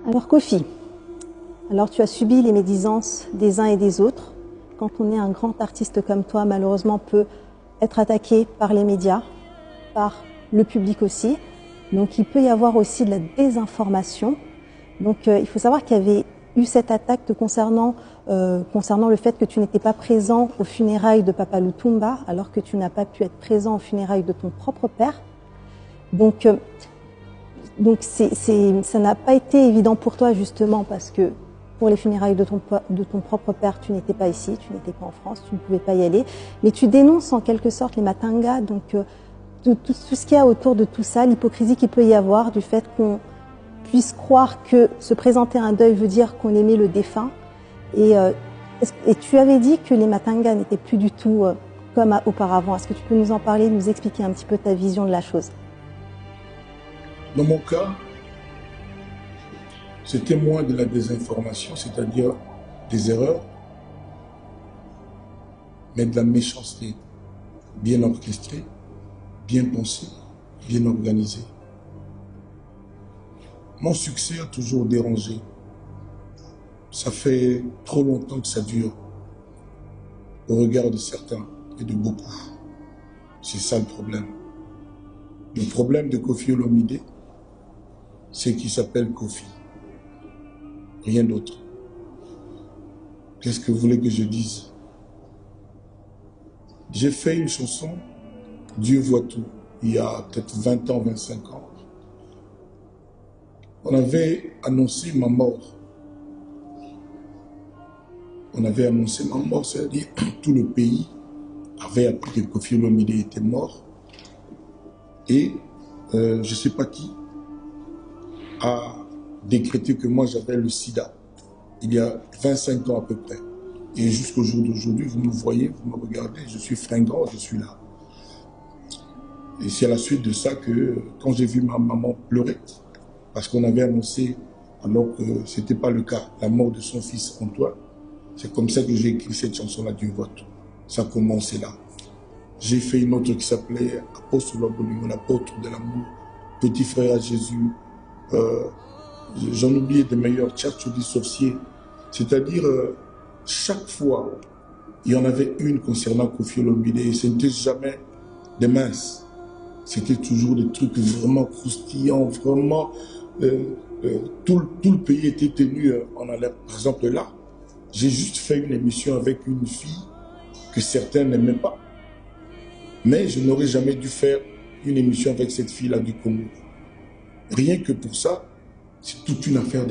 Alors Kofi, alors tu as subi les médisances des uns et des autres. Quand on est un grand artiste comme toi, malheureusement, on peut être attaqué par les médias, par le public aussi. Donc il peut y avoir aussi de la désinformation. Donc il faut savoir qu'il y avait eu cette attaque te concernant le fait que tu n'étais pas présent aux funérailles de Papa Lutumba, alors que tu n'as pas pu être présent aux funérailles de ton propre père. Donc ça n'a pas été évident pour toi justement parce que pour les funérailles de ton propre père, tu n'étais pas ici, tu n'étais pas en France, tu ne pouvais pas y aller. Mais tu dénonces en quelque sorte les matangas, donc tout ce qu'il y a autour de tout ça, l'hypocrisie qu'il peut y avoir du fait qu'on puisse croire que se présenter à un deuil veut dire qu'on aimait le défunt. Et tu avais dit que les matangas n'étaient plus du tout comme auparavant. Est-ce que tu peux nous en parler, nous expliquer un petit peu ta vision de la chose? Dans mon cas, c'était moins de la désinformation, c'est-à-dire des erreurs, mais de la méchanceté, bien orchestrée, bien pensée, bien organisée. Mon succès a toujours dérangé. Ça fait trop longtemps que ça dure, au regard de certains et de beaucoup. C'est ça le problème. Le problème de Koffi Olomide, c'est qu'il s'appelle Kofi. Rien d'autre. Qu'est-ce que vous voulez que je dise? J'ai fait une chanson, Dieu voit tout, il y a peut-être 20 ans, 25 ans. On avait annoncé ma mort. On avait annoncé ma mort, c'est-à-dire tout le pays avait appris que Koffi Olomide était mort. Et je ne sais pas qui a décrété que moi j'avais le sida. Il y a 25 ans à peu près. Et jusqu'au jour d'aujourd'hui, vous me voyez, vous me regardez, je suis fringant, je suis là. Et c'est à la suite de ça que, quand j'ai vu ma maman pleurer, parce qu'on avait annoncé, alors que ce n'était pas le cas, la mort de son fils Antoine, c'est comme ça que j'ai écrit cette chanson-là, Dieu voit tout. Ça a commencé là. J'ai fait une autre qui s'appelait Apôtre de l'abonnement, l'apôtre de l'amour, petit frère à Jésus. J'en oubliais des meilleurs, Tchatcho des sorciers. C'est-à-dire, chaque fois, il y en avait une concernant Koffi Olomide et ce n'était jamais des minces. C'était toujours des trucs vraiment croustillants, vraiment... tout le pays était tenu en alerte. Par exemple, là, j'ai juste fait une émission avec une fille que certains n'aimaient pas. Mais je n'aurais jamais dû faire une émission avec cette fille-là du Congo. Rien que pour ça, c'est toute une affaire de